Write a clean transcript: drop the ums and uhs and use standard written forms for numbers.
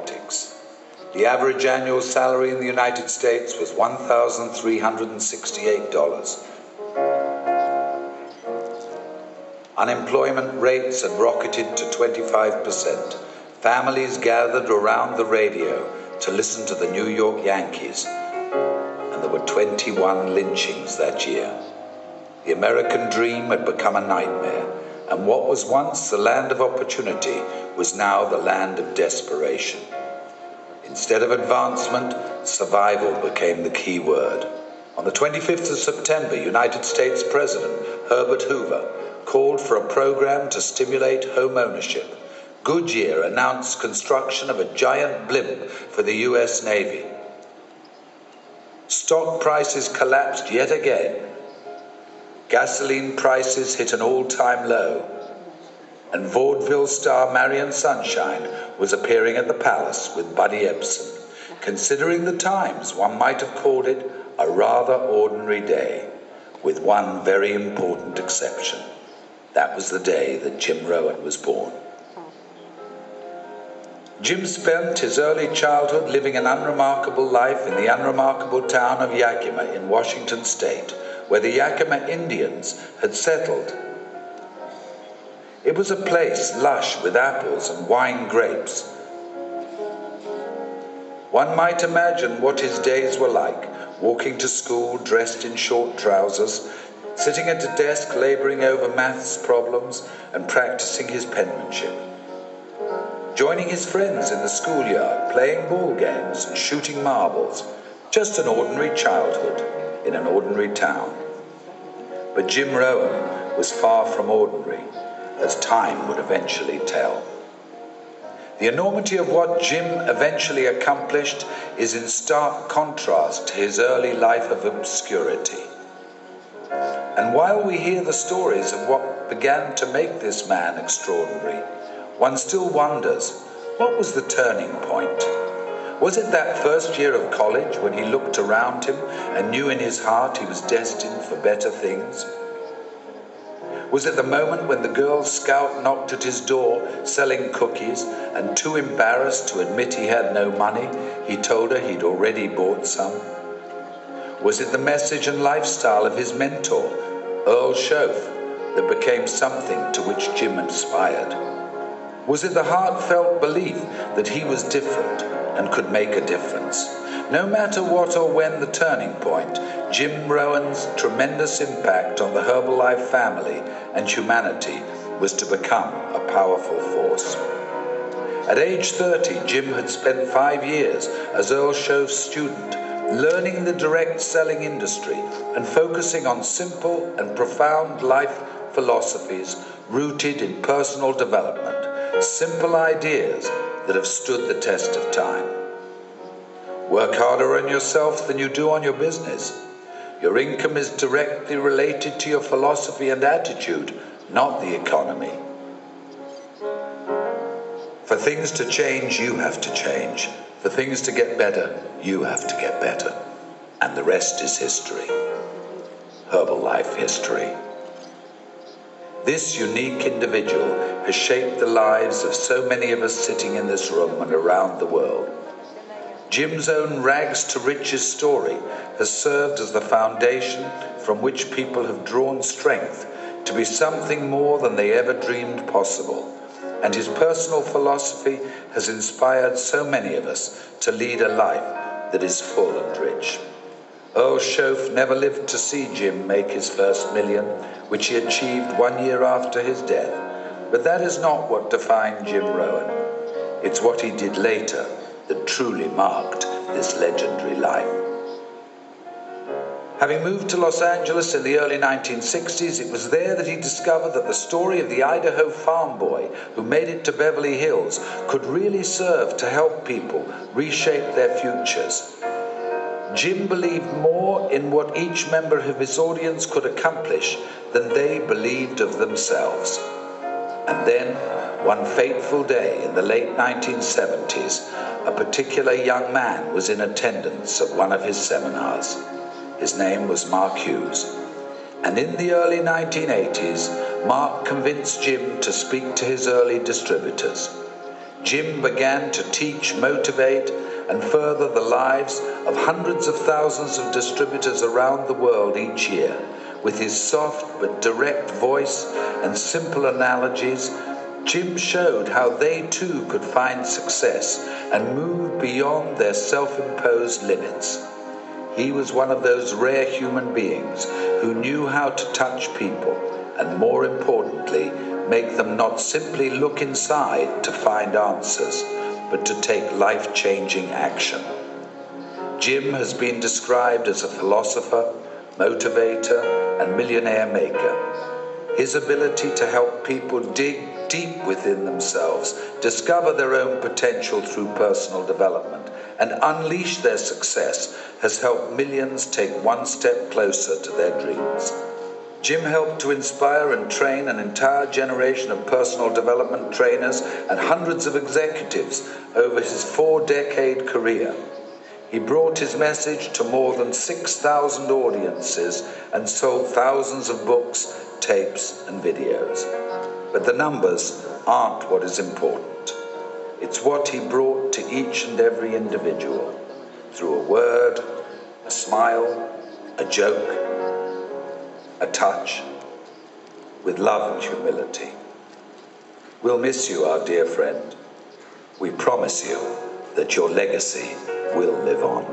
politics. The average annual salary in the United States was $1,368. Unemployment rates had rocketed to 25%. Families gathered around the radio to listen to the New York Yankees, and there were 21 lynchings that year. The American dream had become a nightmare, and what was once the land of opportunity was now the land of desperation. Instead of advancement, survival became the key word. On the 25th of September, United States President Herbert Hoover called for a program to stimulate home ownership. Goodyear announced construction of a giant blimp for the U.S. Navy. Stock prices collapsed yet again. Gasoline prices hit an all-time low. And vaudeville star Marion Sunshine was appearing at the Palace with Buddy Ebsen. Considering the times, one might have called it a rather ordinary day, with one very important exception. That was the day that Jim Rowan was born. Jim spent his early childhood living an unremarkable life in the unremarkable town of Yakima in Washington State, where the Yakima Indians had settled. It was a place lush with apples and wine grapes. One might imagine what his days were like, walking to school dressed in short trousers, sitting at a desk laboring over maths problems and practicing his penmanship. Joining his friends in the schoolyard, playing ball games and shooting marbles. Just an ordinary childhood in an ordinary town. But Jim Rowan was far from ordinary, as time would eventually tell. The enormity of what Jim eventually accomplished is in stark contrast to his early life of obscurity. And while we hear the stories of what began to make this man extraordinary, one still wonders, what was the turning point? Was it that first year of college when he looked around him and knew in his heart he was destined for better things? Was it the moment when the Girl Scout knocked at his door selling cookies, and too embarrassed to admit he had no money, he told her he'd already bought some? Was it the message and lifestyle of his mentor, Earl Schoaf, that became something to which Jim aspired? Was it the heartfelt belief that he was different and could make a difference? No matter what or when the turning point, Jim Rowan's tremendous impact on the Herbalife family and humanity was to become a powerful force. At age 30, Jim had spent 5 years as Earl Schoaf's student, learning the direct selling industry and focusing on simple and profound life philosophies rooted in personal development, simple ideas that have stood the test of time. Work harder on yourself than you do on your business. Your income is directly related to your philosophy and attitude, not the economy. For things to change, you have to change. For things to get better, you have to get better. And the rest is history. Herbalife history. This unique individual has shaped the lives of so many of us sitting in this room and around the world. Jim's own rags to riches story has served as the foundation from which people have drawn strength to be something more than they ever dreamed possible. And his personal philosophy has inspired so many of us to lead a life that is full and rich. Earl Schoaf never lived to see Jim make his first million, which he achieved 1 year after his death. But that is not what defined Jim Rowan. It's what he did later that truly marked this legendary life. Having moved to Los Angeles in the early 1960s, it was there that he discovered that the story of the Idaho farm boy who made it to Beverly Hills could really serve to help people reshape their futures. Jim believed more in what each member of his audience could accomplish than they believed of themselves. And then, one fateful day in the late 1970s, a particular young man was in attendance at one of his seminars. His name was Mark Hughes. And in the early 1980s, Mark convinced Jim to speak to his early distributors. Jim began to teach, motivate, and further the lives of hundreds of thousands of distributors around the world each year. With his soft but direct voice and simple analogies, Jim showed how they too could find success and move beyond their self-imposed limits. He was one of those rare human beings who knew how to touch people and, more importantly, make them not simply look inside to find answers, but to take life-changing action. Jim has been described as a philosopher, motivator, and millionaire maker. His ability to help people dig deep within themselves, discover their own potential through personal development, and unleash their success has helped millions take one step closer to their dreams. Jim helped to inspire and train an entire generation of personal development trainers and hundreds of executives over his 4-decade career. He brought his message to more than 6,000 audiences and sold thousands of books, tapes, and videos. But the numbers aren't what is important. It's what he brought to each and every individual through a word, a smile, a joke, a touch, with love and humility. We'll miss you, our dear friend. We promise you that your legacy will live on.